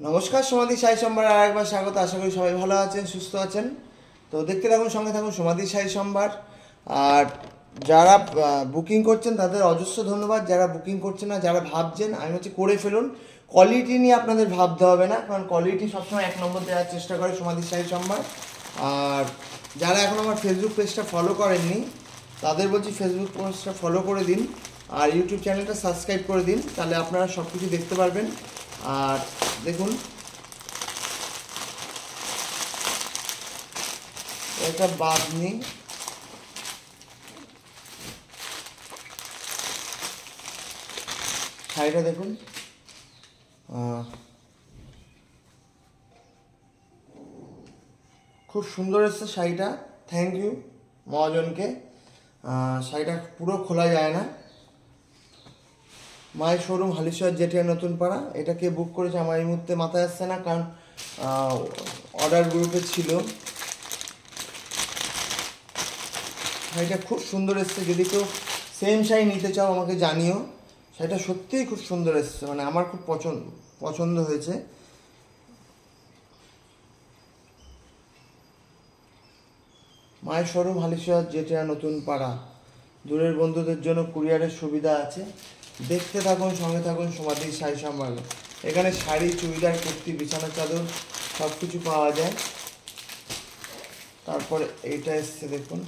নমস্কার, সমাধি শাড়ি সম্ভার আর একবার স্বাগত। আশা করি সবাই ভালো আছেন, সুস্থ আছেন। তো দেখতে থাকুন, সঙ্গে থাকুন সমাধি শাড়ি সম্ভার। আর যারা বুকিং করছেন তাদের অজস্র ধন্যবাদ। যারা বুকিং করছেন না, যারা ভাবছেন, আমি হচ্ছে করে ফেলুন। কোয়ালিটি নিয়ে আপনাদের ভাবতে হবে না, কারণ কোয়ালিটি সবসময় এক নম্বর দেওয়ার চেষ্টা করে সমাধি শাড়ি সম্ভার। আর যারা এখন আমার ফেসবুক পেজটা ফলো করেননি তাদের বলছি ফেসবুক পেজটা ফলো করে দিন, আর ইউটিউব চ্যানেলটা সাবস্ক্রাইব করে দিন, তাহলে আপনারা সব কিছু দেখতে পারবেন। আর দেখুন, এটা বাঁধনি, শাড়িটা দেখুন, খুব সুন্দর এসছে শাড়িটা। থ্যাংক ইউ মহাজনকে। শাড়িটা পুরো খোলা যায় না। মায়ের শোরুম হালিশহর জেটিয়া নতুন পাড়া। এটা কে বুক করেছে আমার এই মুহূর্তে মাথায় আসছে না, কারণ অর্ডার গ্রুপে ছিল। শাড়িটা খুব সুন্দর এসছে। যদি কেউ সেম শাড়ি নিতে চাও আমাকে জানিও। শাড়িটা সত্যিই খুব সুন্দর এসছে, মানে আমার খুব পছন্দ হয়েছে। মায়ের শোরুম হালিশহর জেটিয়া নতুন পাড়া। দূরের বন্ধুদের জন্য কুরিয়ারের সুবিধা আছে। দেখতে থাকুন, সঙ্গে থাকুন সমাধি শাড়ি সম্ভার। এখানে শাড়ি, চুড়িদার, কুর্তি, বিছানার চাদর সব কিছু পাওয়া যায়। তারপরে এইটা এসছে দেখুন,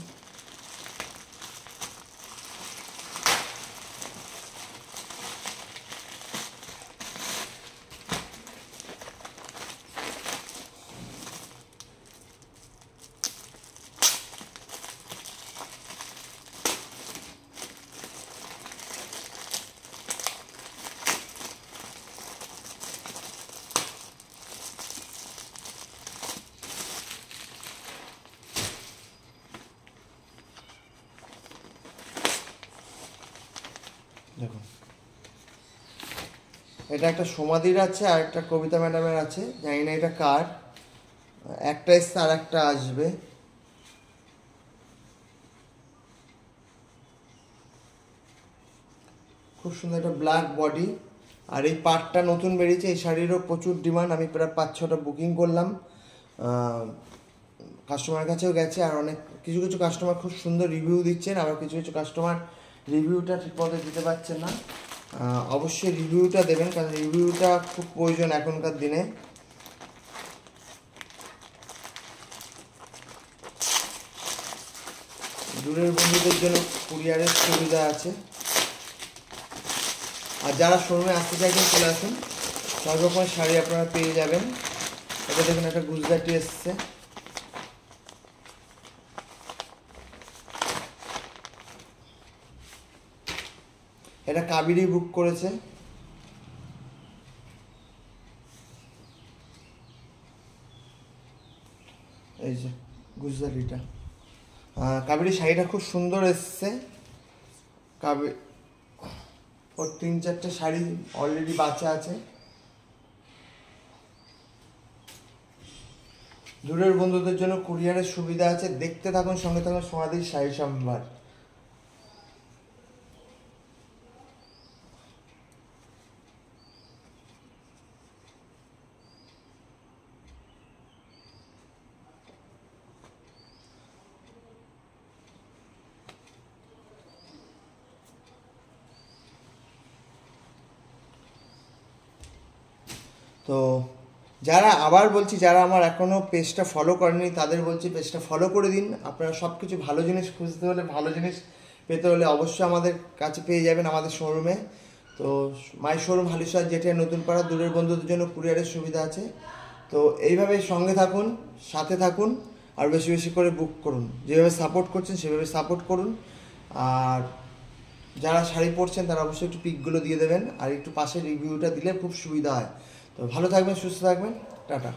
দেখুন এটা একটা সমাধির আছে আর একটা কবিতা ম্যাডামের আছে, জানি না এটা কার। একটা এসছে আর একটা আসবে। খুব সুন্দর একটা ব্ল্যাক বডি। আর এই পাটটা নতুন বেরিয়েছে। এই শাড়িরও প্রচুর ডিমান্ড। আমি প্রায় 5-6টা বুকিং করলাম, কাস্টমারের কাছেও গেছে। আর অনেক কিছু কিছু কাস্টমার খুব সুন্দর রিভিউ দিচ্ছেন, আবার কিছু কিছু কাস্টমার রিভিউটা ঠিকমতো দিতে পারছেন না। অবশ্যই রিভিউটা দেবেন, কারণ রিভিউটা খুব প্রয়োজন এখনকার দিনে। দূরের বন্ধুদের জন্য কুরিয়ারের সুবিধা আছে। আর যারা শোরুমে আসতে চাইছেন চলে আসুন, সব রকমের শাড়ি আপনারা পেয়ে যাবেন। এটা দেখুন, একটা গুজরাটি এসছে। এটা কাবেরী বুক করেছে। এই যে গুজরাটিটা, কাবেরী শাড়িটা খুব সুন্দর এসছে। ওর 3-4টে শাড়ি অলরেডি বাঁচা আছে। দূরের বন্ধুদের জন্য কুরিয়ারের সুবিধা আছে। দেখতে থাকুন, সঙ্গে থাকুন সমাধি শাড়ি সম্ভার। তো যারা, আবার বলছি, যারা আমার এখনও পেজটা ফলো করেনি তাদের বলছি পেজটা ফলো করে দিন। আপনারা সব কিছু ভালো জিনিস খুঁজতে হলে, ভালো জিনিস পেতে হলে অবশ্যই আমাদের কাছে পেয়ে যাবেন আমাদের শোরুমে। তো মাই শোরুম হালিশহর জেটিয়া নতুন পাড়া। দূরের বন্ধুদের জন্য কুরিয়ারের সুবিধা আছে। তো এইভাবে সঙ্গে থাকুন, সাথে থাকুন, আর বেশি বেশি করে বুক করুন। যেভাবে সাপোর্ট করছেন সেভাবে সাপোর্ট করুন। আর যারা শাড়ি পরছেন তারা অবশ্যই একটু পিকগুলো দিয়ে দেবেন, আর একটু পাশে রিভিউটা দিলে খুব সুবিধা হয়। তো ভালো থাকবেন, সুস্থ থাকবেন, টাটা।